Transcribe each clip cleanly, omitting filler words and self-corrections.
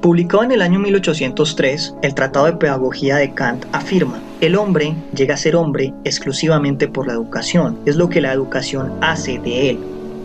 Publicado en el año 1803, el Tratado de Pedagogía de Kant afirma: el hombre llega a ser hombre exclusivamente por la educación, es lo que la educación hace de él.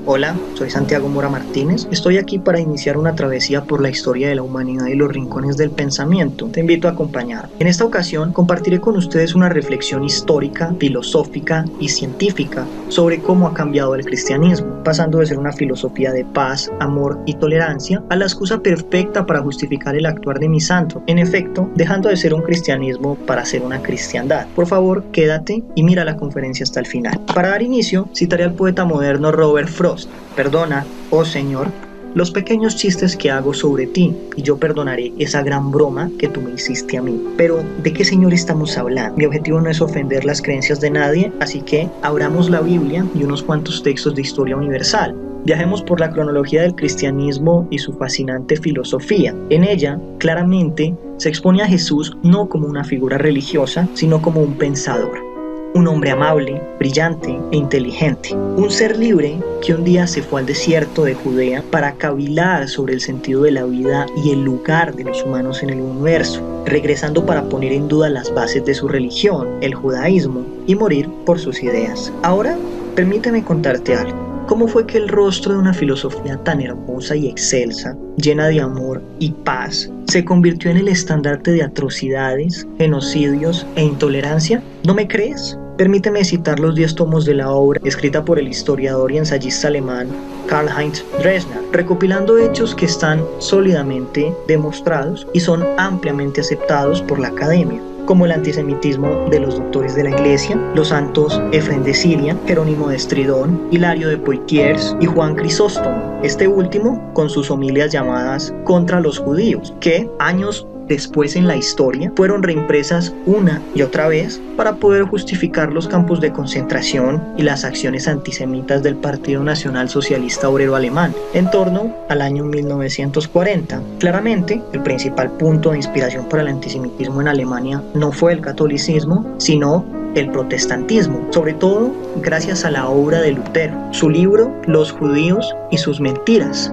Hola, soy Santiago Mora Martínez. Estoy aquí para iniciar una travesía por la historia de la humanidad y los rincones del pensamiento. Te invito a acompañarme. En esta ocasión compartiré con ustedes una reflexión histórica, filosófica y científica sobre cómo ha cambiado el cristianismo, pasando de ser una filosofía de paz, amor y tolerancia a la excusa perfecta para justificar el actuar de misántropo. En efecto, dejando de ser un cristianismo para ser una cristiandad. Por favor, quédate y mira la conferencia hasta el final. Para dar inicio, citaré al poeta moderno Robert Frost. Perdona, oh Señor, los pequeños chistes que hago sobre ti, y yo perdonaré esa gran broma que tú me hiciste a mí. Pero, ¿de qué Señor estamos hablando? Mi objetivo no es ofender las creencias de nadie, así que abramos la Biblia y unos cuantos textos de historia universal. Viajemos por la cronología del cristianismo y su fascinante filosofía. En ella, claramente, se expone a Jesús no como una figura religiosa, sino como un pensador. Un hombre amable, brillante e inteligente. Un ser libre que un día se fue al desierto de Judea para cavilar sobre el sentido de la vida y el lugar de los humanos en el universo, regresando para poner en duda las bases de su religión, el judaísmo, y morir por sus ideas. Ahora, permíteme contarte algo. ¿Cómo fue que el rostro de una filosofía tan hermosa y excelsa, llena de amor y paz, se convirtió en el estandarte de atrocidades, genocidios e intolerancia? ¿No me crees? Permíteme citar los 10 tomos de la obra, escrita por el historiador y ensayista alemán Karl-Heinz Dresner, recopilando hechos que están sólidamente demostrados y son ampliamente aceptados por la academia, como el antisemitismo de los doctores de la Iglesia, los santos Efrén de Siria, Jerónimo de Estridón, Hilario de Poitiers y Juan Crisóstomo, este último con sus homilias llamadas Contra los judíos, que años después en la historia fueron reimpresas una y otra vez para poder justificar los campos de concentración y las acciones antisemitas del Partido Nacional Socialista Obrero Alemán en torno al año 1940. Claramente, el principal punto de inspiración para el antisemitismo en Alemania no fue el catolicismo, sino el protestantismo, sobre todo gracias a la obra de Lutero, su libro Los judíos y sus mentiras,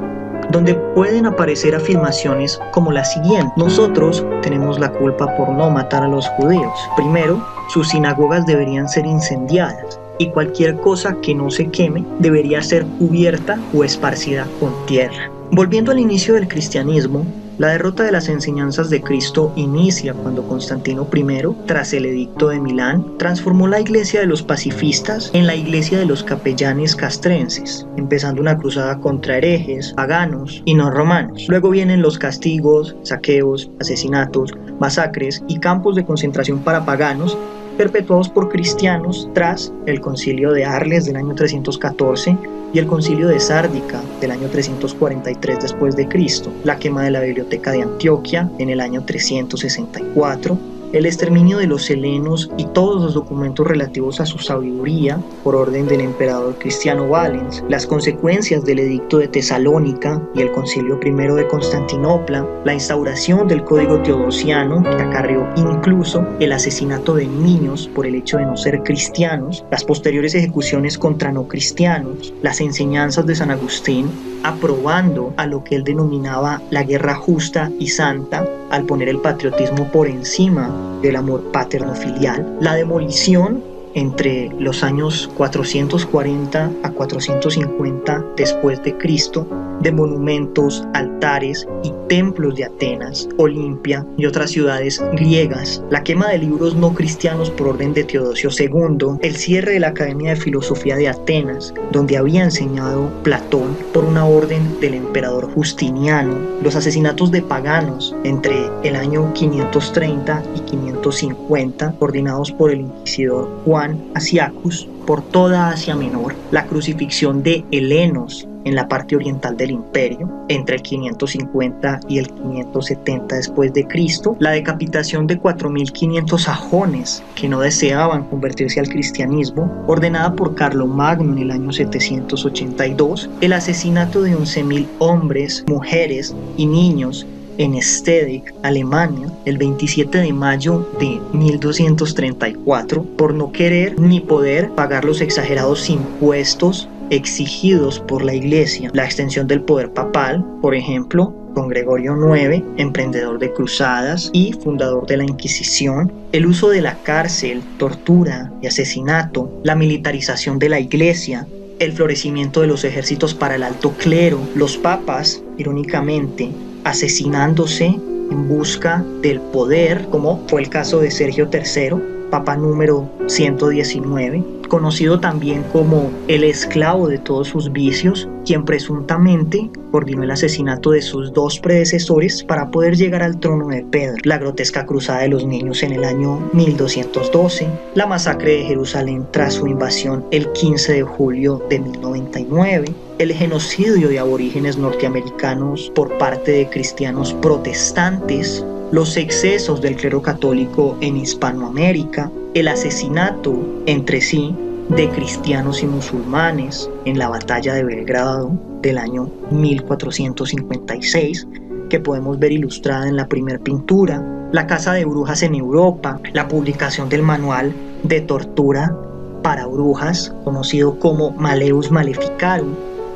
donde pueden aparecer afirmaciones como la siguiente: nosotros tenemos la culpa por no matar a los judíos. Primero, sus sinagogas deberían ser incendiadas y cualquier cosa que no se queme debería ser cubierta o esparcida con tierra. Volviendo al inicio del cristianismo, la derrota de las enseñanzas de Cristo inicia cuando Constantino I, tras el edicto de Milán, transformó la iglesia de los pacifistas en la iglesia de los capellanes castrenses, empezando una cruzada contra herejes, paganos y no romanos. Luego vienen los castigos, saqueos, asesinatos, masacres y campos de concentración para paganos perpetuados por cristianos tras el concilio de Arles del año 314 y el concilio de Sárdica del año 343 después de Cristo, la quema de la biblioteca de Antioquia en el año 364, el exterminio de los helenos y todos los documentos relativos a su sabiduría por orden del emperador Cristiano Valens, las consecuencias del edicto de Tesalónica y el concilio I de Constantinopla, la instauración del código teodosiano que acarreó incluso el asesinato de niños por el hecho de no ser cristianos, las posteriores ejecuciones contra no cristianos, las enseñanzas de San Agustín aprobando a lo que él denominaba la guerra justa y santa al poner el patriotismo por encima del amor paterno-filial, la demolición entre los años 440 a 450 después de Cristo de monumentos, altares y templos de Atenas, Olimpia y otras ciudades griegas, la quema de libros no cristianos por orden de Teodosio II, el cierre de la Academia de Filosofía de Atenas, donde había enseñado Platón por una orden del emperador Justiniano, los asesinatos de paganos entre el año 530 y 550, ordenados por el inquisidor Juan Asiacus por toda Asia Menor, la crucifixión de helenos en la parte oriental del imperio, entre el 550 y el 570 después de Cristo, la decapitación de 4.500 sajones que no deseaban convertirse al cristianismo, ordenada por Carlomagno en el año 782, el asesinato de 11.000 hombres, mujeres y niños en Stede, Alemania, el 27 de mayo de 1234, por no querer ni poder pagar los exagerados impuestos exigidos por la Iglesia, la extensión del poder papal, por ejemplo, con Gregorio IX, emprendedor de cruzadas y fundador de la Inquisición, el uso de la cárcel, tortura y asesinato, la militarización de la Iglesia, el florecimiento de los ejércitos para el alto clero, los papas, irónicamente, asesinándose en busca del poder, como fue el caso de Sergio III, Papa número 119, conocido también como el esclavo de todos sus vicios, quien presuntamente coordinó el asesinato de sus dos predecesores para poder llegar al trono de Pedro, la grotesca cruzada de los niños en el año 1212, la masacre de Jerusalén tras su invasión el 15 de julio de 1099, el genocidio de aborígenes norteamericanos por parte de cristianos protestantes, los excesos del clero católico en Hispanoamérica, el asesinato entre sí de cristianos y musulmanes en la batalla de Belgrado del año 1456, que podemos ver ilustrada en la primera pintura, la caza de brujas en Europa, la publicación del manual de tortura para brujas, conocido como Malleus Maleficarum,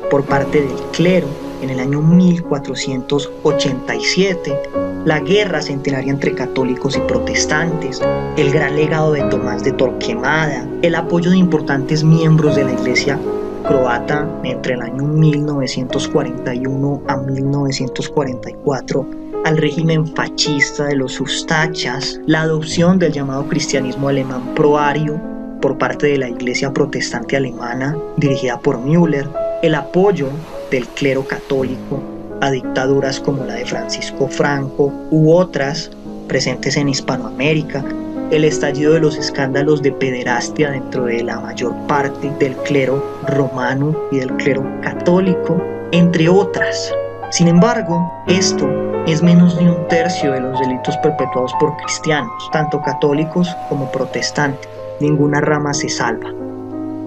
por parte del clero en el año 1487, la guerra centenaria entre católicos y protestantes, el gran legado de Tomás de Torquemada, el apoyo de importantes miembros de la Iglesia croata entre el año 1941 a 1944 al régimen fascista de los Ustachas, la adopción del llamado cristianismo alemán proario por parte de la Iglesia protestante alemana dirigida por Müller, el apoyo del clero católico a dictaduras como la de Francisco Franco u otras presentes en Hispanoamérica, el estallido de los escándalos de pederastia dentro de la mayor parte del clero romano y del clero católico, entre otras. Sin embargo, esto es menos de un tercio de los delitos perpetuados por cristianos, tanto católicos como protestantes. Ninguna rama se salva.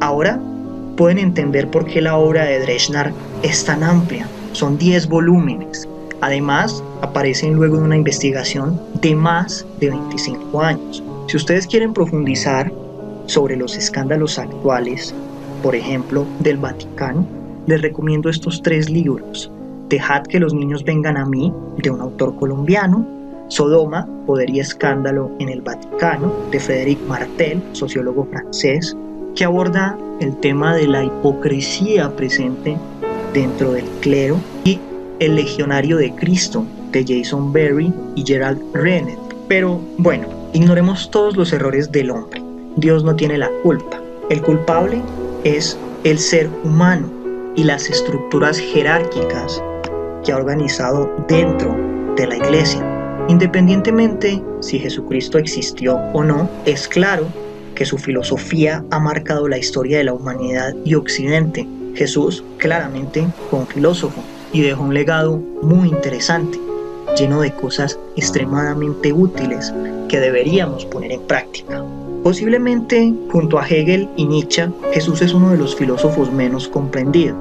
Ahora pueden entender por qué la obra de Dreschner es tan amplia. Son 10 volúmenes. Además, aparecen luego de una investigación de más de 25 años. Si ustedes quieren profundizar sobre los escándalos actuales, por ejemplo, del Vaticano, les recomiendo estos 3 libros. Dejad que los niños vengan a mí, de un autor colombiano, Sodoma, Poder y Escándalo en el Vaticano, de Frédéric Martel, sociólogo francés, que aborda el tema de la hipocresía presente dentro del clero, y El Legionario de Cristo, de Jason Berry y Gerald Rennet. Pero bueno, ignoremos todos los errores del hombre. Dios no tiene la culpa. El culpable es el ser humano y las estructuras jerárquicas que ha organizado dentro de la Iglesia. Independientemente si Jesucristo existió o no, es claro que su filosofía ha marcado la historia de la humanidad y Occidente. Jesús claramente fue un filósofo y dejó un legado muy interesante, lleno de cosas extremadamente útiles que deberíamos poner en práctica. Posiblemente, junto a Hegel y Nietzsche, Jesús es uno de los filósofos menos comprendidos,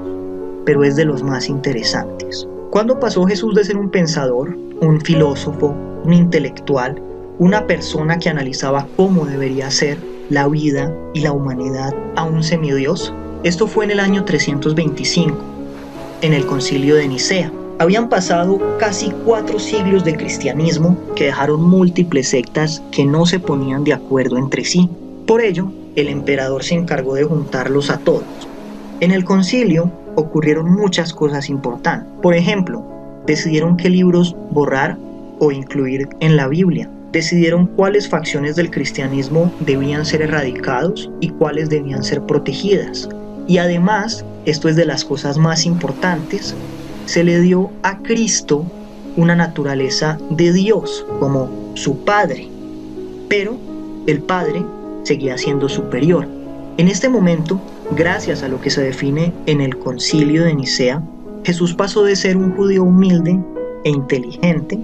pero es de los más interesantes. ¿Cuándo pasó Jesús de ser un pensador, un filósofo, un intelectual, una persona que analizaba cómo debería ser la vida y la humanidad, a un semidios? Esto fue en el año 325, en el Concilio de Nicea. Habían pasado casi 4 siglos de cristianismo que dejaron múltiples sectas que no se ponían de acuerdo entre sí. Por ello, el emperador se encargó de juntarlos a todos. En el concilio ocurrieron muchas cosas importantes. Por ejemplo, decidieron qué libros borrar o incluir en la Biblia. Decidieron cuáles facciones del cristianismo debían ser erradicados y cuáles debían ser protegidas. Y además, esto es de las cosas más importantes, se le dio a Cristo una naturaleza de Dios como su Padre, pero el Padre seguía siendo superior. En este momento, gracias a lo que se define en el Concilio de Nicea, Jesús pasó de ser un judío humilde e inteligente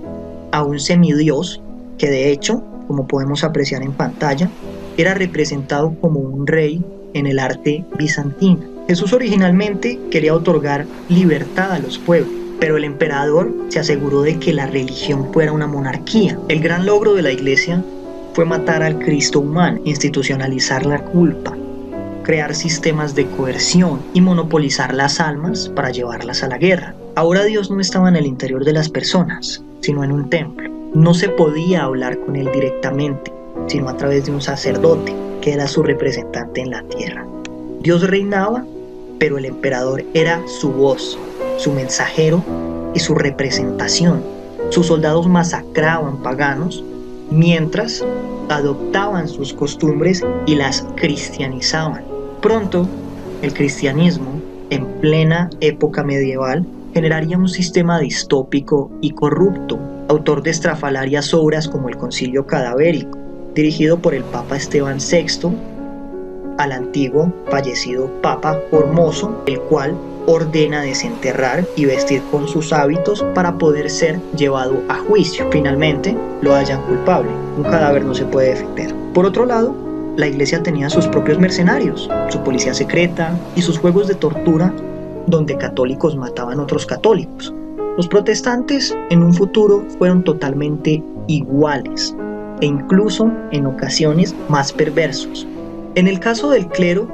a un semidios que, de hecho, como podemos apreciar en pantalla, era representado como un rey en el arte bizantino. Jesús originalmente quería otorgar libertad a los pueblos, pero el emperador se aseguró de que la religión fuera una monarquía. El gran logro de la Iglesia fue matar al Cristo humano, institucionalizar la culpa, crear sistemas de coerción y monopolizar las almas para llevarlas a la guerra. Ahora Dios no estaba en el interior de las personas, sino en un templo. No se podía hablar con él directamente, sino a través de un sacerdote, que era su representante en la tierra. Dios reinaba, pero el emperador era su voz, su mensajero y su representación. Sus soldados masacraban paganos, mientras adoptaban sus costumbres y las cristianizaban. Pronto, el cristianismo, en plena época medieval, generaría un sistema distópico y corrupto, autor de estrafalarias obras como el Concilio Cadavérico, dirigido por el Papa Esteban VI, al antiguo fallecido Papa Formoso, el cual ordena desenterrar y vestir con sus hábitos para poder ser llevado a juicio. Finalmente, lo hallan culpable. Un cadáver no se puede defender. Por otro lado, la iglesia tenía sus propios mercenarios, su policía secreta y sus juegos de tortura donde católicos mataban a otros católicos. Los protestantes en un futuro fueron totalmente iguales e incluso en ocasiones más perversos. En el caso del clero,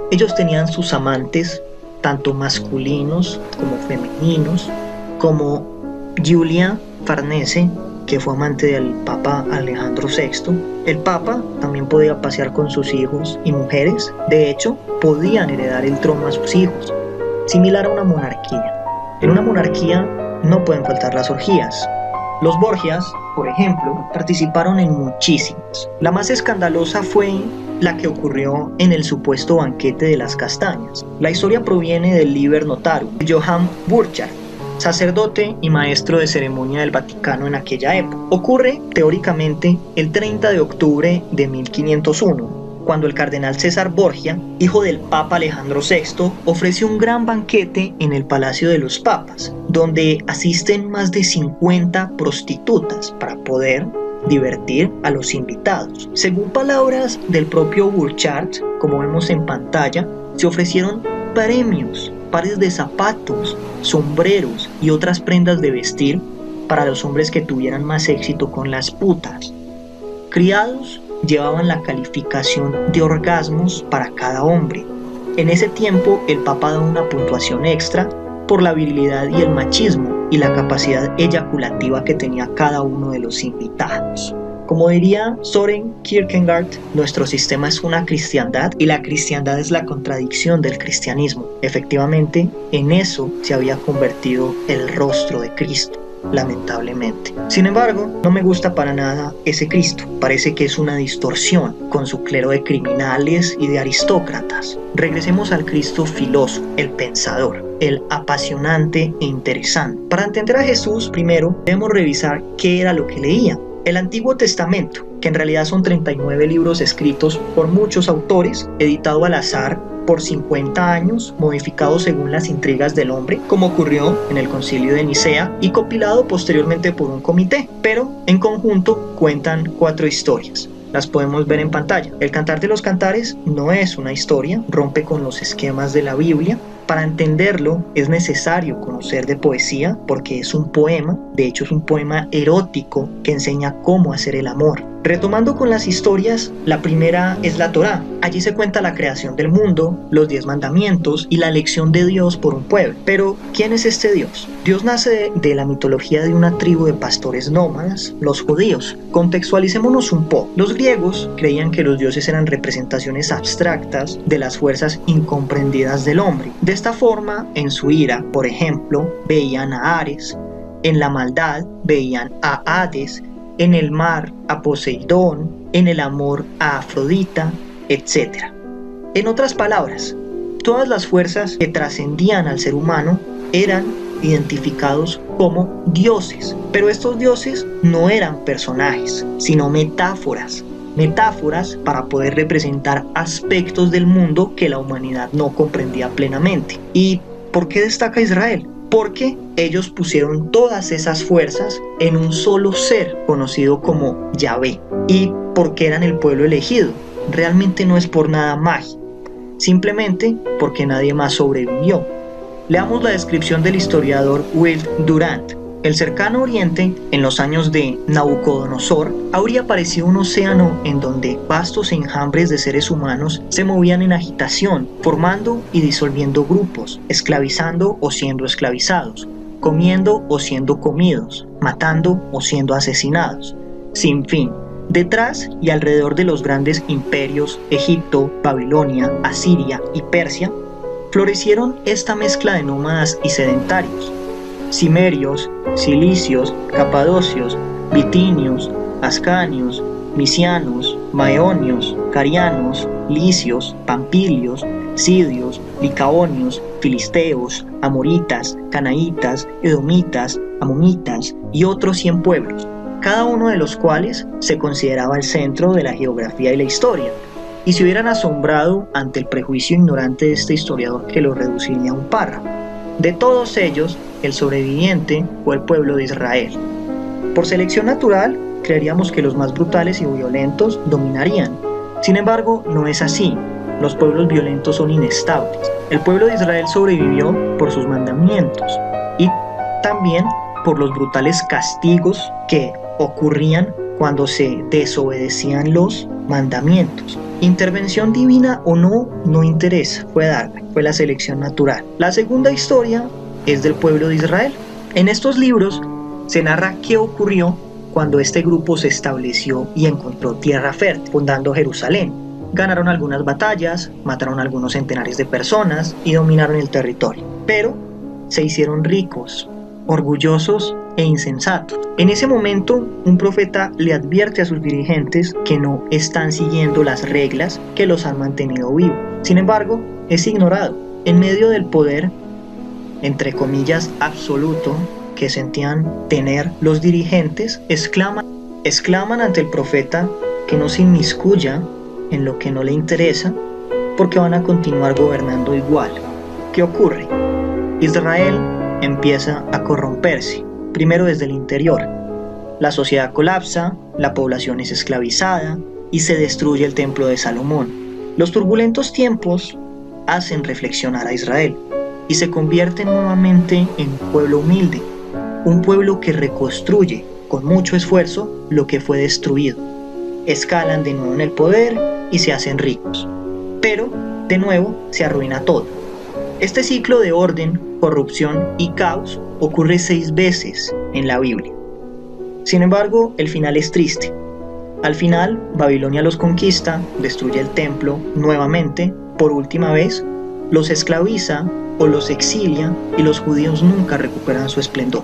ellos tenían sus amantes, tanto masculinos como femeninos, como Giulia Farnese, que fue amante del Papa Alejandro VI. El Papa también podía pasear con sus hijos y mujeres. De hecho, podían heredar el trono a sus hijos, similar a una monarquía. En una monarquía no pueden faltar las orgías. Los Borgias, por ejemplo, participaron en muchísimas. La más escandalosa fue la que ocurrió en el supuesto banquete de las castañas. La historia proviene del Liber Notarum, de Johann Burchard, sacerdote y maestro de ceremonia del Vaticano en aquella época. Ocurre, teóricamente, el 30 de octubre de 1501, cuando el cardenal César Borgia, hijo del Papa Alejandro VI, ofrece un gran banquete en el Palacio de los Papas, donde asisten más de 50 prostitutas para poder divertir a los invitados. Según palabras del propio Burchard, como vemos en pantalla, se ofrecieron premios, pares de zapatos, sombreros y otras prendas de vestir para los hombres que tuvieran más éxito con las putas. Criados llevaban la calificación de orgasmos para cada hombre. En ese tiempo el Papa daba una puntuación extra por la virilidad y el machismo y la capacidad eyaculativa que tenía cada uno de los invitados. Como diría Søren Kierkegaard, nuestro sistema es una cristiandad y la cristiandad es la contradicción del cristianismo. Efectivamente, en eso se había convertido el rostro de Cristo, lamentablemente. Sin embargo, no me gusta para nada ese Cristo. Parece que es una distorsión, con su clero de criminales y de aristócratas. Regresemos al Cristo filósofo, el pensador, el apasionante e interesante. Para entender a Jesús, primero debemos revisar qué era lo que leía. El Antiguo Testamento, que en realidad son 39 libros escritos por muchos autores, editado al azar por 50 años, modificado según las intrigas del hombre, como ocurrió en el Concilio de Nicea, y compilado posteriormente por un comité, pero en conjunto cuentan 4 historias. Las podemos ver en pantalla. El Cantar de los Cantares no es una historia, rompe con los esquemas de la Biblia. Para entenderlo es necesario conocer de poesía porque es un poema, de hecho es un poema erótico que enseña cómo hacer el amor. Retomando con las historias, la primera es la Torá. Allí se cuenta la creación del mundo, los 10 mandamientos y la elección de Dios por un pueblo. Pero, ¿quién es este Dios? Dios nace de la mitología de una tribu de pastores nómadas, los judíos. Contextualicémonos un poco. Los griegos creían que los dioses eran representaciones abstractas de las fuerzas incomprendidas del hombre. De esta forma, en su ira, por ejemplo, veían a Ares, en la maldad veían a Hades, en el mar a Poseidón, en el amor a Afrodita, etc. En otras palabras, todas las fuerzas que trascendían al ser humano eran identificados como dioses, pero estos dioses no eran personajes, sino metáforas para poder representar aspectos del mundo que la humanidad no comprendía plenamente. ¿Y por qué destaca Israel? Porque ellos pusieron todas esas fuerzas en un solo ser conocido como Yahvé, y porque eran el pueblo elegido. Realmente no es por nada mágico, simplemente porque nadie más sobrevivió. Leamos la descripción del historiador Will Durant. El cercano oriente, en los años de Nabucodonosor, habría parecido un océano en donde vastos enjambres de seres humanos se movían en agitación, formando y disolviendo grupos, esclavizando o siendo esclavizados. comiendo o siendo comidos, matando o siendo asesinados, sin fin. Detrás y alrededor de los grandes imperios Egipto, Babilonia, Asiria y Persia, florecieron esta mezcla de nómadas y sedentarios: cimerios, cilicios, capadocios, bitinios, ascanios, misianos, maonios, carianos, licios, pampilios, sidios, licaonios, filisteos, amoritas, canaítas, edomitas, amonitas y otros 100 pueblos, cada uno de los cuales se consideraba el centro de la geografía y la historia, y se hubieran asombrado ante el prejuicio ignorante de este historiador que lo reduciría a un párrafo. De todos ellos, el sobreviviente fue el pueblo de Israel. Por selección natural, creeríamos que los más brutales y violentos dominarían. Sin embargo, no es así. Los pueblos violentos son inestables. El pueblo de Israel sobrevivió por sus mandamientos y también por los brutales castigos que ocurrían cuando se desobedecían los mandamientos. Intervención divina o no, no interesa, fue Darwin, fue la selección natural. La segunda historia es del pueblo de Israel. En estos libros se narra qué ocurrió cuando este grupo se estableció y encontró tierra fértil, fundando Jerusalén. Ganaron algunas batallas, mataron a algunos centenares de personas y dominaron el territorio. Pero se hicieron ricos, orgullosos e insensatos. En ese momento, un profeta le advierte a sus dirigentes que no están siguiendo las reglas que los han mantenido vivos. Sin embargo, es ignorado. En medio del poder, entre comillas, absoluto, que sentían tener los dirigentes, exclaman ante el profeta que no se inmiscuya en lo que no le interesa, porque van a continuar gobernando igual. ¿Qué ocurre? Israel empieza a corromperse, primero desde el interior. La sociedad colapsa, la población es esclavizada y se destruye el templo de Salomón. Los turbulentos tiempos hacen reflexionar a Israel y se convierte nuevamente en un pueblo humilde, un pueblo que reconstruye con mucho esfuerzo lo que fue destruido. Escalan de nuevo en el poder y se hacen ricos, pero de nuevo se arruina todo. Este ciclo de orden, corrupción y caos ocurre 6 veces en la Biblia. Sin embargo, el final es triste. Al final, Babilonia los conquista, destruye el templo nuevamente, por última vez, los esclaviza o los exilia y los judíos nunca recuperan su esplendor.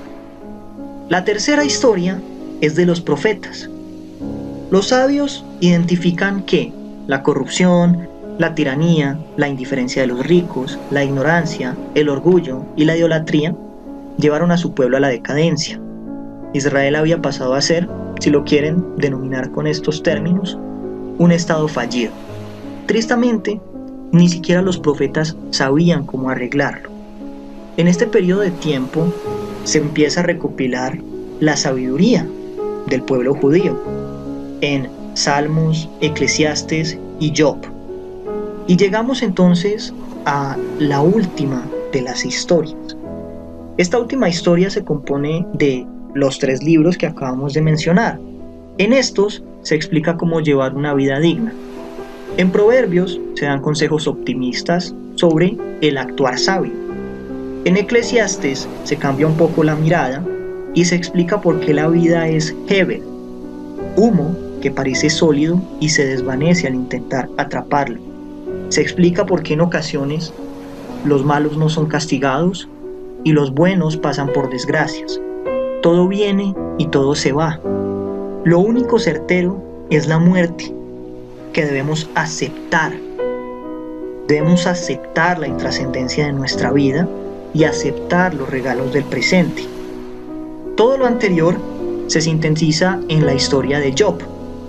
La tercera historia es de los profetas. Los sabios identifican que la corrupción, la tiranía, la indiferencia de los ricos, la ignorancia, el orgullo y la idolatría llevaron a su pueblo a la decadencia. Israel había pasado a ser, si lo quieren denominar con estos términos, un estado fallido. Tristemente, ni siquiera los profetas sabían cómo arreglarlo. En este periodo de tiempo se empieza a recopilar la sabiduría del pueblo judío en Salmos, Eclesiastes y Job. Y llegamos entonces a la última de las historias. Esta última historia se compone de los 3 libros que acabamos de mencionar. En estos se explica cómo llevar una vida digna. En Proverbios se dan consejos optimistas sobre el actuar sabio. En Eclesiastes se cambia un poco la mirada y se explica por qué la vida es Hebel, humo que parece sólido y se desvanece al intentar atraparlo. Se explica por qué en ocasiones los malos no son castigados y los buenos pasan por desgracias. Todo viene y todo se va. Lo único certero es la muerte, que debemos aceptar. Debemos aceptar la intrascendencia de nuestra vida y aceptar los regalos del presente. Todo lo anterior se sintetiza en la historia de Job,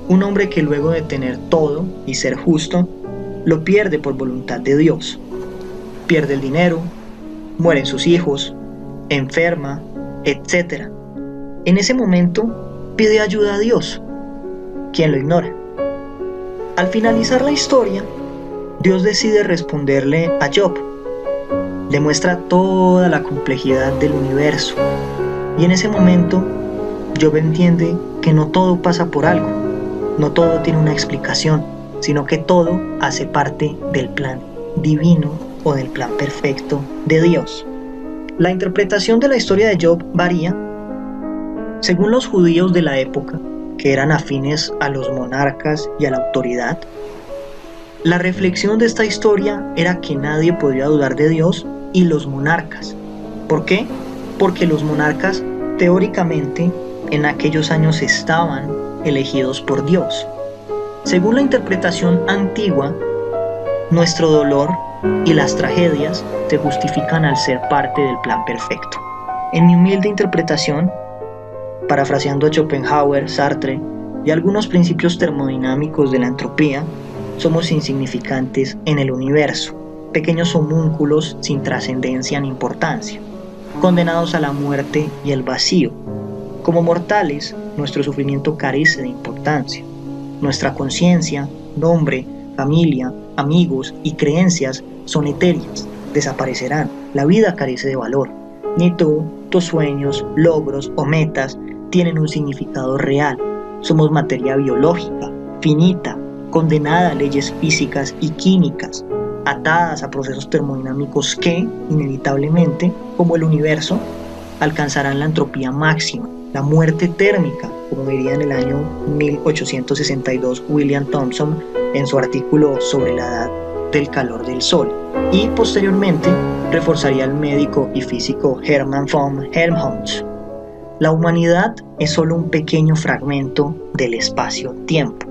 un hombre que luego de tener todo y ser justo, lo pierde por voluntad de Dios. Pierde el dinero, mueren sus hijos, enferma, etc. En ese momento pide ayuda a Dios, quien lo ignora. Al finalizar la historia, Dios decide responderle a Job. Le muestra toda la complejidad del universo. Y en ese momento, Job entiende que no todo pasa por algo, no todo tiene una explicación, sino que todo hace parte del plan divino o del plan perfecto de Dios. La interpretación de la historia de Job varía. Según los judíos de la época, que eran afines a los monarcas y a la autoridad, la reflexión de esta historia era que nadie podía dudar de Dios y los monarcas. ¿Por qué? Porque los monarcas, teóricamente, en aquellos años estaban elegidos por Dios. Según la interpretación antigua, nuestro dolor y las tragedias se justifican al ser parte del plan perfecto. En mi humilde interpretación, parafraseando a Schopenhauer, Sartre y algunos principios termodinámicos de la entropía, somos insignificantes en el universo, pequeños homúnculos sin trascendencia ni importancia, condenados a la muerte y el vacío. Como mortales, nuestro sufrimiento carece de importancia. Nuestra conciencia, nombre, familia, amigos y creencias son etéreas, desaparecerán. La vida carece de valor. Ni tú, tus sueños, logros o metas tienen un significado real. Somos materia biológica, finita, condenada a leyes físicas y químicas, atadas a procesos termodinámicos que, inevitablemente, como el universo, alcanzarán la entropía máxima, la muerte térmica, como diría en el año 1862 William Thomson en su artículo sobre la edad del calor del Sol, y posteriormente reforzaría el médico y físico Hermann von Helmholtz. La humanidad es solo un pequeño fragmento del espacio-tiempo.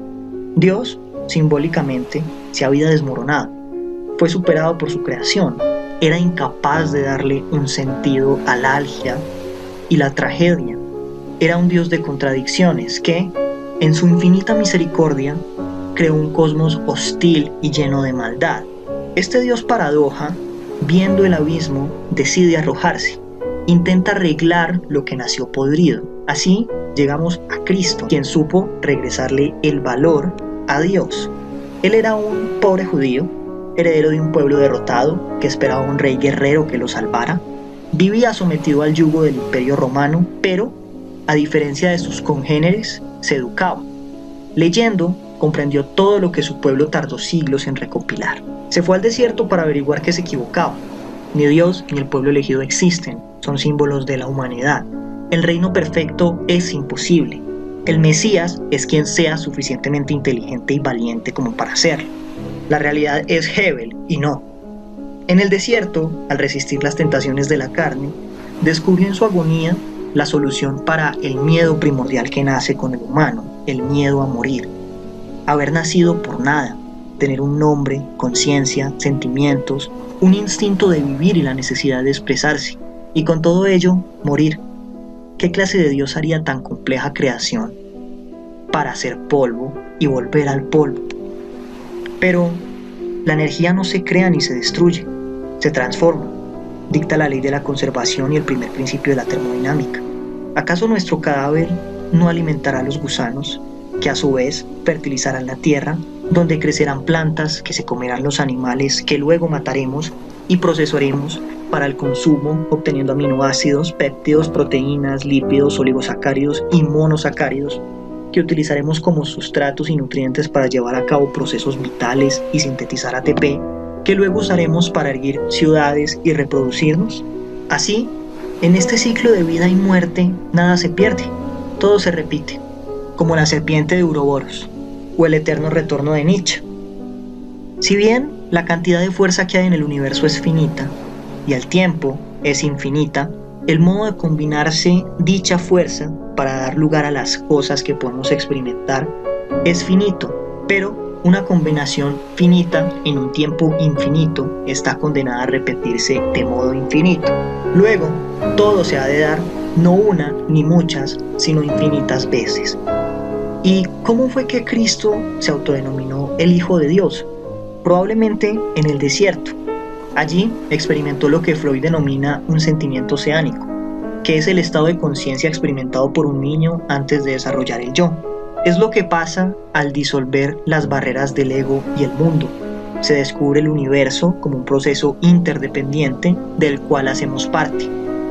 Dios, simbólicamente, se había desmoronado. Fue superado por su creación. Era incapaz de darle un sentido al álgida y la tragedia. Era un Dios de contradicciones que, en su infinita misericordia, creó un cosmos hostil y lleno de maldad. Este Dios paradoja, viendo el abismo, decide arrojarse. Intenta arreglar lo que nació podrido. Así llegamos a Cristo, quien supo regresarle el valor a Dios. Él era un pobre judío, heredero de un pueblo derrotado que esperaba un rey guerrero que lo salvara. Vivía sometido al yugo del Imperio Romano, pero, a diferencia de sus congéneres, se educaba. Leyendo, comprendió todo lo que su pueblo tardó siglos en recopilar. Se fue al desierto para averiguar que se equivocaba. Ni Dios ni el pueblo elegido existen, son símbolos de la humanidad. El reino perfecto es imposible. El Mesías es quien sea suficientemente inteligente y valiente como para hacerlo. La realidad es Hebel y no. En el desierto, al resistir las tentaciones de la carne, descubrió en su agonía la solución para el miedo primordial que nace con el humano, el miedo a morir. Haber nacido por nada, tener un nombre, conciencia, sentimientos, un instinto de vivir y la necesidad de expresarse, y con todo ello, morir. ¿Qué clase de Dios haría tan compleja creación para ser polvo y volver al polvo? Pero la energía no se crea ni se destruye, se transforma. Dicta la ley de la conservación y el primer principio de la termodinámica. ¿Acaso nuestro cadáver no alimentará a los gusanos, que a su vez fertilizarán la tierra, donde crecerán plantas que se comerán los animales que luego mataremos y procesaremos para el consumo, obteniendo aminoácidos, péptidos, proteínas, lípidos, oligosacáridos y monosacáridos, que utilizaremos como sustratos y nutrientes para llevar a cabo procesos vitales y sintetizar ATP, que luego usaremos para erguir ciudades y reproducirnos? Así, en este ciclo de vida y muerte, nada se pierde, todo se repite, como la serpiente de Uroboros, o el eterno retorno de Nietzsche. Si bien la cantidad de fuerza que hay en el universo es finita, y el tiempo es infinita, el modo de combinarse dicha fuerza para dar lugar a las cosas que podemos experimentar es finito, pero una combinación finita en un tiempo infinito está condenada a repetirse de modo infinito. Luego, todo se ha de dar, no una ni muchas, sino infinitas veces. ¿Y cómo fue que Cristo se autodenominó el Hijo de Dios? Probablemente en el desierto. Allí experimentó lo que Freud denomina un sentimiento oceánico, que es el estado de conciencia experimentado por un niño antes de desarrollar el yo. Es lo que pasa al disolver las barreras del ego y el mundo. Se descubre el universo como un proceso interdependiente del cual hacemos parte.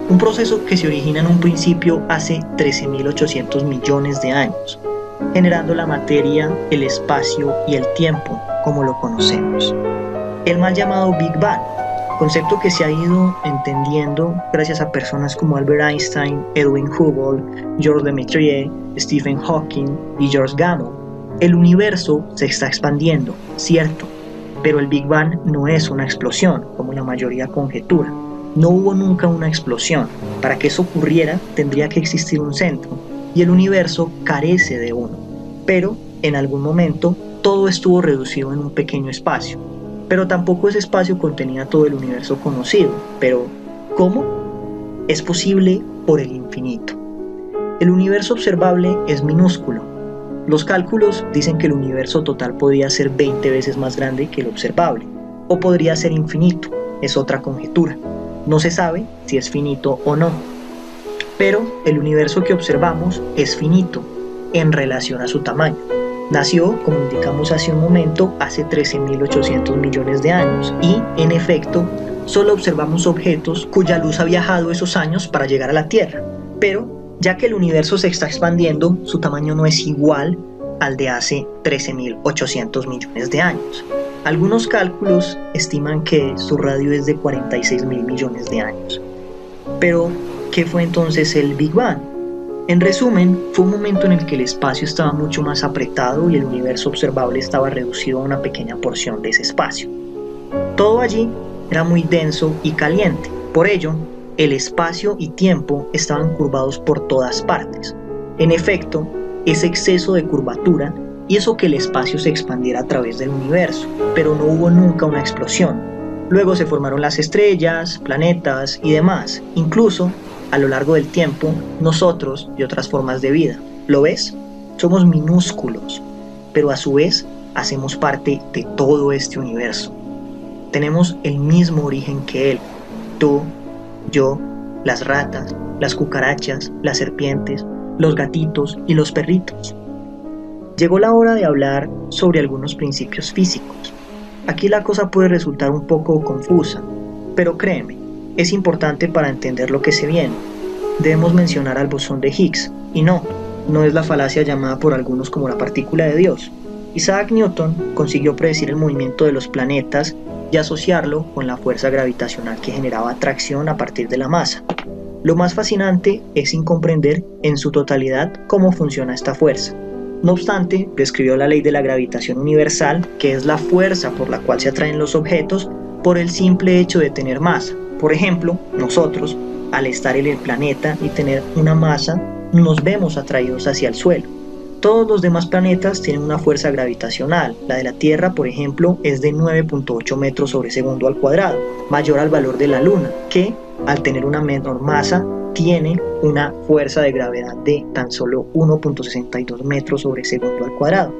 Un proceso que se origina en un principio hace 13.800 millones de años, generando la materia, el espacio y el tiempo como lo conocemos. El mal llamado Big Bang, concepto que se ha ido entendiendo gracias a personas como Albert Einstein, Edwin Hubble, Georges Lemaitre, Stephen Hawking y George Gamow. El universo se está expandiendo, cierto, pero el Big Bang no es una explosión, como la mayoría conjetura. No hubo nunca una explosión. Para que eso ocurriera, tendría que existir un centro, y el universo carece de uno. Pero, en algún momento, todo estuvo reducido en un pequeño espacio. Pero tampoco ese espacio contenía todo el universo conocido. Pero, ¿cómo? Es posible por el infinito. El universo observable es minúsculo. Los cálculos dicen que el universo total podría ser 20 veces más grande que el observable, o podría ser infinito, es otra conjetura. No se sabe si es finito o no. Pero el universo que observamos es finito en relación a su tamaño. Nació, como indicamos hace un momento, hace 13.800 millones de años y, en efecto, solo observamos objetos cuya luz ha viajado esos años para llegar a la Tierra. Pero, ya que el universo se está expandiendo, su tamaño no es igual al de hace 13.800 millones de años. Algunos cálculos estiman que su radio es de 46.000 millones de años. Pero, ¿qué fue entonces el Big Bang? En resumen, fue un momento en el que el espacio estaba mucho más apretado y el universo observable estaba reducido a una pequeña porción de ese espacio. Todo allí era muy denso y caliente. Por ello, el espacio y tiempo estaban curvados por todas partes. En efecto, ese exceso de curvatura hizo que el espacio se expandiera a través del universo, pero no hubo nunca una explosión. Luego se formaron las estrellas, planetas y demás. Incluso, a lo largo del tiempo, nosotros y otras formas de vida. ¿Lo ves? Somos minúsculos, pero a su vez hacemos parte de todo este universo. Tenemos el mismo origen que él. Tú, yo, las ratas, las cucarachas, las serpientes, los gatitos y los perritos. Llegó la hora de hablar sobre algunos principios físicos. Aquí la cosa puede resultar un poco confusa, pero créeme, es importante para entender lo que se viene. Debemos mencionar al bosón de Higgs, y no es la falacia llamada por algunos como la partícula de Dios. Isaac Newton consiguió predecir el movimiento de los planetas y asociarlo con la fuerza gravitacional que generaba atracción a partir de la masa. Lo más fascinante es sin comprender en su totalidad cómo funciona esta fuerza. No obstante, describió la ley de la gravitación universal, que es la fuerza por la cual se atraen los objetos por el simple hecho de tener masa. Por ejemplo, nosotros, al estar en el planeta y tener una masa, nos vemos atraídos hacia el suelo. Todos los demás planetas tienen una fuerza gravitacional. La de la Tierra, por ejemplo, es de 9.8 metros sobre segundo al cuadrado, mayor al valor de la Luna, que, al tener una menor masa, tiene una fuerza de gravedad de tan solo 1.62 metros sobre segundo al cuadrado.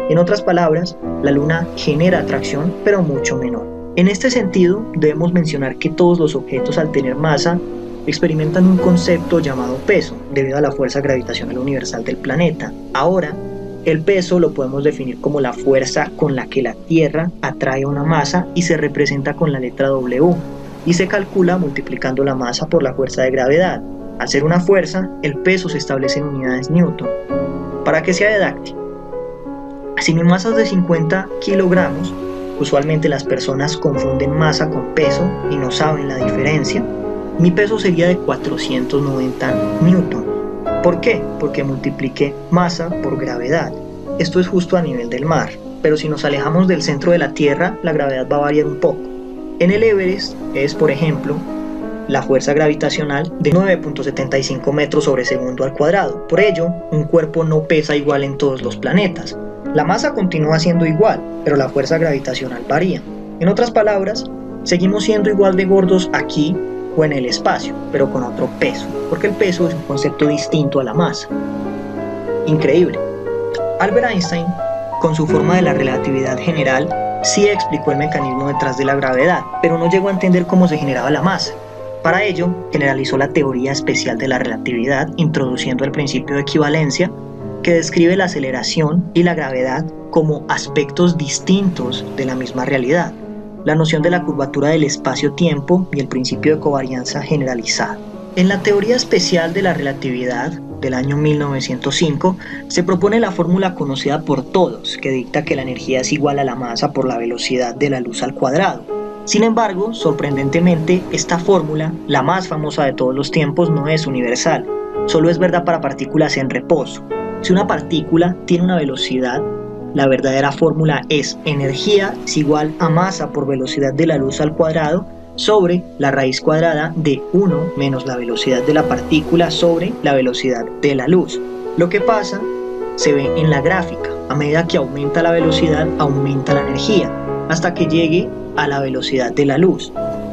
En otras palabras, la Luna genera atracción, pero mucho menor. En este sentido, debemos mencionar que todos los objetos al tener masa experimentan un concepto llamado peso, debido a la fuerza gravitacional universal del planeta. Ahora, el peso lo podemos definir como la fuerza con la que la Tierra atrae una masa y se representa con la letra W, y se calcula multiplicando la masa por la fuerza de gravedad. Al ser una fuerza, el peso se establece en unidades Newton. Para que sea didáctico, si mi masa es de 50 kilogramos, usualmente las personas confunden masa con peso y no saben la diferencia. Mi peso sería de 490 newton. ¿Por qué? Porque multipliqué masa por gravedad. Esto es justo a nivel del mar, pero si nos alejamos del centro de la Tierra, la gravedad va a variar un poco. En el Everest es, por ejemplo, la fuerza gravitacional de 9.75 metros sobre segundo al cuadrado. Por ello, un cuerpo no pesa igual en todos los planetas. La masa continúa siendo igual, pero la fuerza gravitacional varía. En otras palabras, seguimos siendo igual de gordos aquí o en el espacio, pero con otro peso, porque el peso es un concepto distinto a la masa. Increíble. Albert Einstein, con su forma de la relatividad general, sí explicó el mecanismo detrás de la gravedad, pero no llegó a entender cómo se generaba la masa. Para ello, generalizó la teoría especial de la relatividad, introduciendo el principio de equivalencia, que describe la aceleración y la gravedad como aspectos distintos de la misma realidad, la noción de la curvatura del espacio-tiempo y el principio de covarianza generalizada. En la teoría especial de la relatividad del año 1905 se propone la fórmula conocida por todos, que dicta que la energía es igual a la masa por la velocidad de la luz al cuadrado. Sin embargo, sorprendentemente, esta fórmula, la más famosa de todos los tiempos, no es universal, solo es verdad para partículas en reposo. Si una partícula tiene una velocidad, la verdadera fórmula es energía es igual a masa por velocidad de la luz al cuadrado sobre la raíz cuadrada de 1 menos la velocidad de la partícula sobre la velocidad de la luz. Lo que pasa se ve en la gráfica. A medida que aumenta la velocidad, aumenta la energía, hasta que llegue a la velocidad de la luz.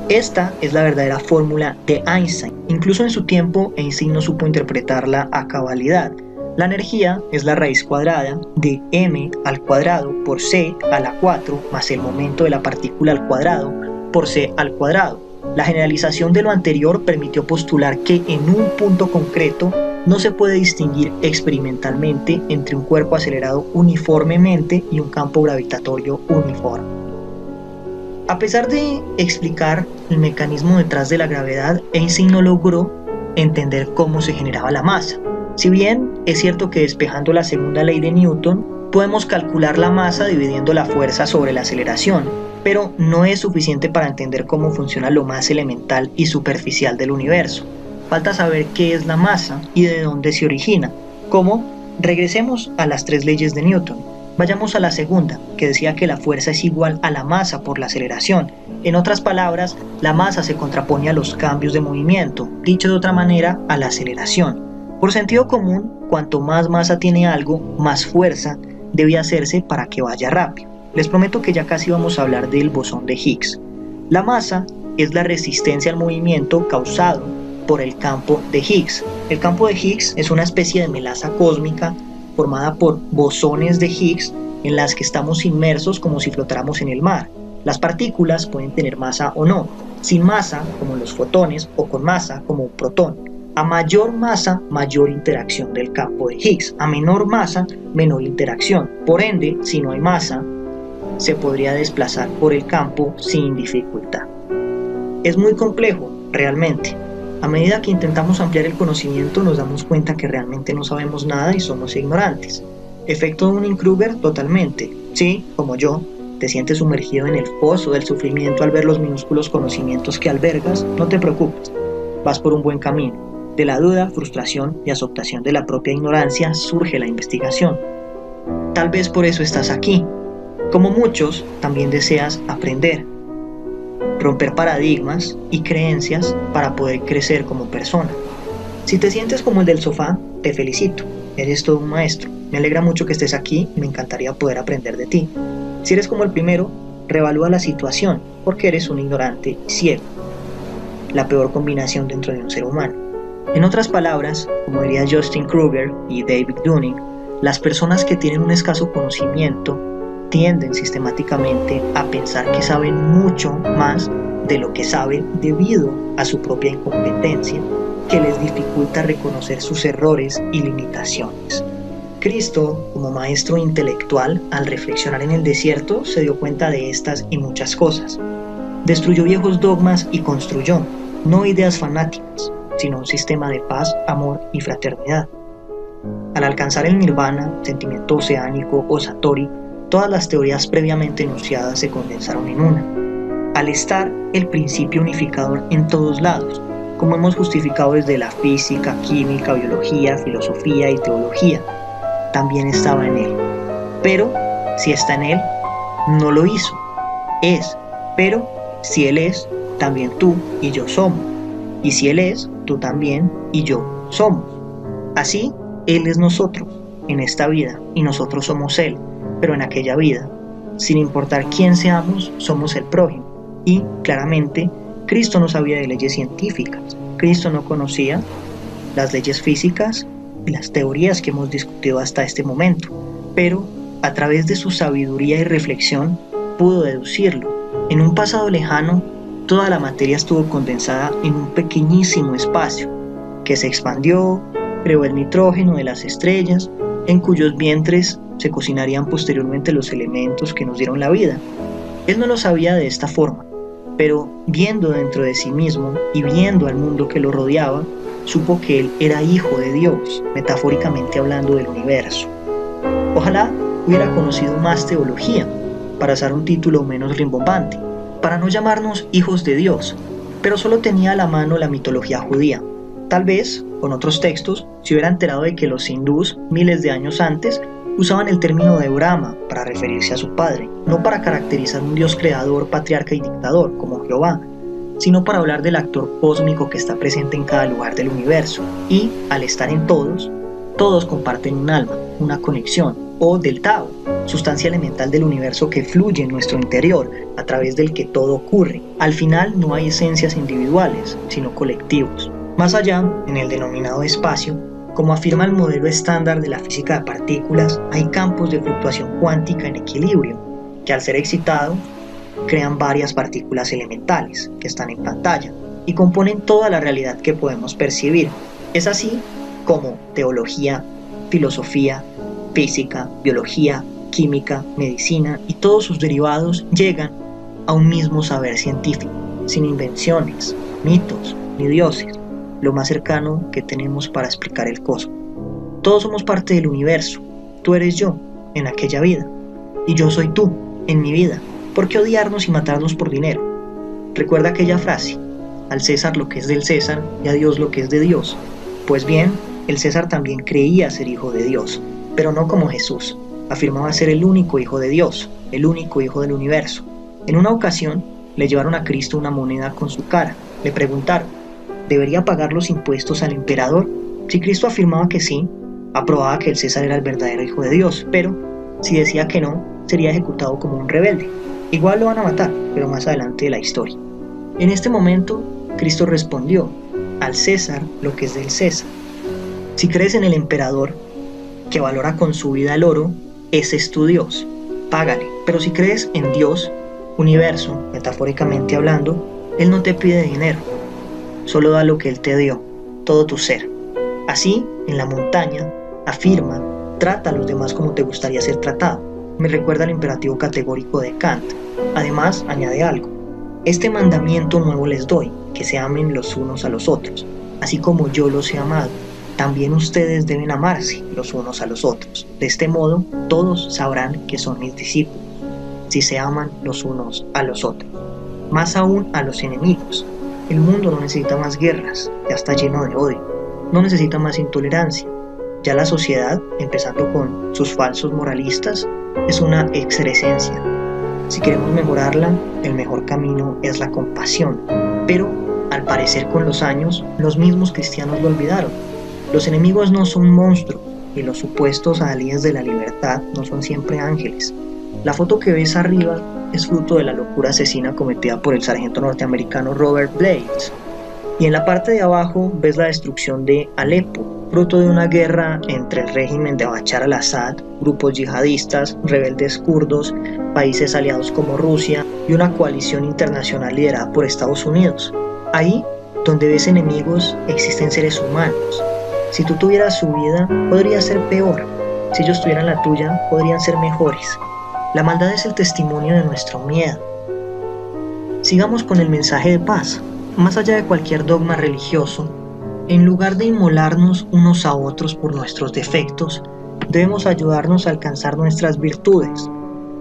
Esta es la verdadera fórmula de Einstein. Incluso en su tiempo, Einstein no supo interpretarla a cabalidad. La energía es la raíz cuadrada de m al cuadrado por c a la 4 más el momento de la partícula al cuadrado por c al cuadrado. La generalización de lo anterior permitió postular que en un punto concreto no se puede distinguir experimentalmente entre un cuerpo acelerado uniformemente y un campo gravitatorio uniforme. A pesar de explicar el mecanismo detrás de la gravedad, Einstein no logró entender cómo se generaba la masa. Si bien es cierto que despejando la segunda ley de Newton, podemos calcular la masa dividiendo la fuerza sobre la aceleración, pero no es suficiente para entender cómo funciona lo más elemental y superficial del universo. Falta saber qué es la masa y de dónde se origina. ¿Cómo? Regresemos a las 3 leyes de Newton. Vayamos a la segunda, que decía que la fuerza es igual a la masa por la aceleración. En otras palabras, la masa se contrapone a los cambios de movimiento, dicho de otra manera, a la aceleración. Por sentido común, cuanto más masa tiene algo, más fuerza debe hacerse para que vaya rápido. Les prometo que ya casi vamos a hablar del bosón de Higgs. La masa es la resistencia al movimiento causado por el campo de Higgs. El campo de Higgs es una especie de melaza cósmica formada por bosones de Higgs en las que estamos inmersos como si flotáramos en el mar. Las partículas pueden tener masa o no, sin masa como los fotones o con masa como un protón. A mayor masa, mayor interacción del campo de Higgs. A menor masa, menor interacción. Por ende, si no hay masa, se podría desplazar por el campo sin dificultad. Es muy complejo, realmente. A medida que intentamos ampliar el conocimiento, nos damos cuenta que realmente no sabemos nada y somos ignorantes. Efecto Dunning-Kruger totalmente. Sí, como yo, te sientes sumergido en el pozo del sufrimiento al ver los minúsculos conocimientos que albergas. No te preocupes, vas por un buen camino. De la duda, frustración y aceptación de la propia ignorancia surge la investigación. Tal vez por eso estás aquí. Como muchos, también deseas aprender, romper paradigmas y creencias para poder crecer como persona. Si te sientes como el del sofá, te felicito, eres todo un maestro. Me alegra mucho que estés aquí y me encantaría poder aprender de ti. Si eres como el primero, revalúa la situación, porque eres un ignorante ciego. La peor combinación dentro de un ser humano. En otras palabras, como diría Justin Kruger y David Dunning, las personas que tienen un escaso conocimiento tienden sistemáticamente a pensar que saben mucho más de lo que saben debido a su propia incompetencia, que les dificulta reconocer sus errores y limitaciones. Cristo, como maestro intelectual, al reflexionar en el desierto, se dio cuenta de estas y muchas cosas. Destruyó viejos dogmas y construyó, no ideas fanáticas, sino un sistema de paz, amor y fraternidad. Al alcanzar el nirvana, sentimiento oceánico o satori, todas las teorías previamente enunciadas se condensaron en una. Al estar el principio unificador en todos lados, como hemos justificado desde la física, química, biología, filosofía y teología, también estaba en él. Pero, si está en él, no lo hizo. Es, pero, si él es, también tú y yo somos. Y si él es, tú también y yo somos. Así, él es nosotros en esta vida y nosotros somos él. Pero en aquella vida, sin importar quién seamos, somos el prójimo. Y, claramente, Cristo no sabía de leyes científicas. Cristo no conocía las leyes físicas y las teorías que hemos discutido hasta este momento. Pero, a través de su sabiduría y reflexión, pudo deducirlo. En un pasado lejano, toda la materia estuvo condensada en un pequeñísimo espacio, que se expandió, creó el nitrógeno de las estrellas, en cuyos vientres se cocinarían posteriormente los elementos que nos dieron la vida. Él no lo sabía de esta forma, pero viendo dentro de sí mismo y viendo al mundo que lo rodeaba, supo que él era hijo de Dios, metafóricamente hablando del universo. Ojalá hubiera conocido más teología, para usar un título menos rimbombante, para no llamarnos hijos de Dios, pero solo tenía a la mano la mitología judía. Tal vez, con otros textos, se hubiera enterado de que los hindús, miles de años antes, usaban el término de Brahma para referirse a su padre, no para caracterizar un Dios creador, patriarca y dictador, como Jehová, sino para hablar del actor cósmico que está presente en cada lugar del universo. Y, al estar en todos, todos comparten un alma, una conexión, o del Tao, sustancia elemental del universo que fluye en nuestro interior, a través del que todo ocurre. Al final no hay esencias individuales, sino colectivos. Más allá, en el denominado espacio, como afirma el modelo estándar de la física de partículas, hay campos de fluctuación cuántica en equilibrio, que al ser excitados, crean varias partículas elementales, que están en pantalla, y componen toda la realidad que podemos percibir. Es así como teología, filosofía, física, biología, química, medicina y todos sus derivados llegan a un mismo saber científico, sin invenciones, mitos ni dioses, lo más cercano que tenemos para explicar el cosmos. Todos somos parte del universo. Tú eres yo en aquella vida y yo soy tú en mi vida. ¿Por qué odiarnos y matarnos por dinero? Recuerda aquella frase: al César lo que es del César y a Dios lo que es de Dios. Pues bien, el César también creía ser hijo de Dios, pero no como Jesús. Afirmaba ser el único hijo de Dios, el único hijo del universo. En una ocasión le llevaron a Cristo una moneda con su cara. Le preguntaron: ¿debería pagar los impuestos al emperador? Si Cristo afirmaba que sí, aprobaba que el César era el verdadero hijo de Dios, pero si decía que no, sería ejecutado como un rebelde. Igual lo van a matar, pero más adelante de la historia. En este momento, Cristo respondió: al César lo que es del César. Si crees en el emperador, que valora con su vida el oro, ese es tu Dios, págale. Pero si crees en Dios, universo, metafóricamente hablando, Él no te pide dinero, solo da lo que Él te dio, todo tu ser. Así, en la montaña, afirma: trata a los demás como te gustaría ser tratado. Me recuerda al imperativo categórico de Kant. Además, añade algo: este mandamiento nuevo les doy, que se amen los unos a los otros, así como yo los he amado. También ustedes deben amarse los unos a los otros. De este modo, todos sabrán que son mis discípulos, si se aman los unos a los otros. Más aún a los enemigos. El mundo no necesita más guerras, ya está lleno de odio. No necesita más intolerancia. Ya la sociedad, empezando con sus falsos moralistas, es una excrescencia. Si queremos mejorarla, el mejor camino es la compasión. Pero, al parecer con los años, los mismos cristianos lo olvidaron. Los enemigos no son monstruos, y los supuestos adalides de la libertad no son siempre ángeles. La foto que ves arriba es fruto de la locura asesina cometida por el sargento norteamericano Robert Blades. Y en la parte de abajo ves la destrucción de Alepo, fruto de una guerra entre el régimen de Bashar al-Assad, grupos yihadistas, rebeldes kurdos, países aliados como Rusia y una coalición internacional liderada por Estados Unidos. Ahí, donde ves enemigos, existen seres humanos. Si tú tuvieras su vida, podría ser peor. Si ellos tuvieran la tuya, podrían ser mejores. La maldad es el testimonio de nuestro miedo. Sigamos con el mensaje de paz. Más allá de cualquier dogma religioso, en lugar de inmolarnos unos a otros por nuestros defectos, debemos ayudarnos a alcanzar nuestras virtudes.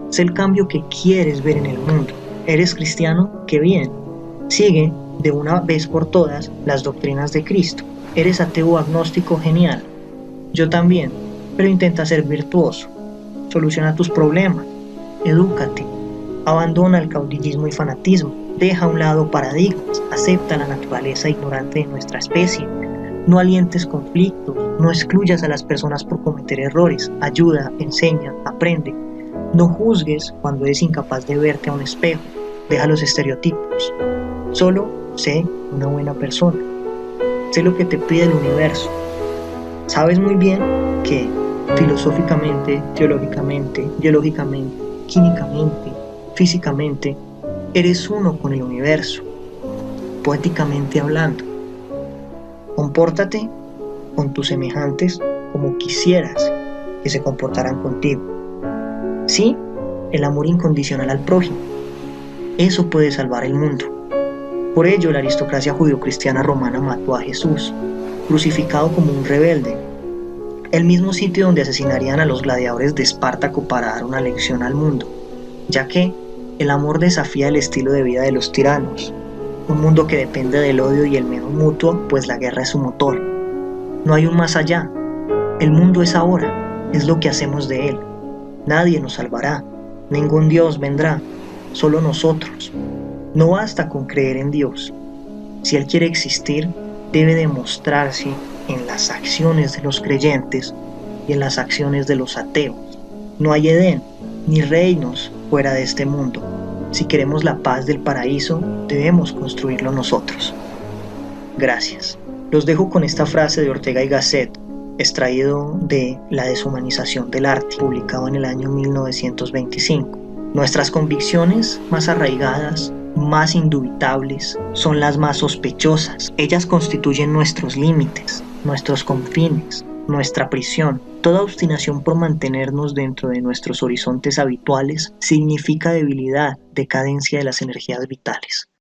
Sé el cambio que quieres ver en el mundo. ¿Eres cristiano? ¡Qué bien! Sigue, de una vez por todas, las doctrinas de Cristo. ¿Eres ateo o agnóstico? Genial. Yo también, pero intenta ser virtuoso. Soluciona tus problemas. Edúcate. Abandona el caudillismo y fanatismo. Deja a un lado paradigmas. Acepta la naturaleza ignorante de nuestra especie. No alientes conflictos. No excluyas a las personas por cometer errores. Ayuda, enseña, aprende. No juzgues cuando eres incapaz de verte a un espejo. Deja los estereotipos. Solo sé una buena persona. Sé lo que te pide el universo. Sabes muy bien que filosóficamente, teológicamente, biológicamente, químicamente, físicamente, eres uno con el universo. Poéticamente hablando, compórtate con tus semejantes como quisieras que se comportaran contigo. Sí, el amor incondicional al prójimo. Eso puede salvar el mundo. Por ello, la aristocracia judeocristiana romana mató a Jesús, crucificado como un rebelde, el mismo sitio donde asesinarían a los gladiadores de Espartaco para dar una lección al mundo, ya que El amor desafía el estilo de vida de los tiranos. Un mundo que depende del odio y el miedo mutuo, pues la guerra es su motor. No hay un más allá. El mundo es ahora, es lo que hacemos de él. Nadie nos salvará, ningún Dios vendrá, solo nosotros. No basta con creer en Dios. Si Él quiere existir, debe demostrarse en las acciones de los creyentes y en las acciones de los ateos. No hay Edén ni reinos fuera de este mundo. Si queremos la paz del paraíso, debemos construirlo nosotros. Gracias. Los dejo con esta frase de Ortega y Gasset, extraído de La deshumanización del arte, publicado en el año 1925. Nuestras convicciones más arraigadas, más indubitables, son las más sospechosas. Ellas constituyen nuestros límites, nuestros confines, nuestra prisión. Toda obstinación por mantenernos dentro de nuestros horizontes habituales significa debilidad, decadencia de las energías vitales.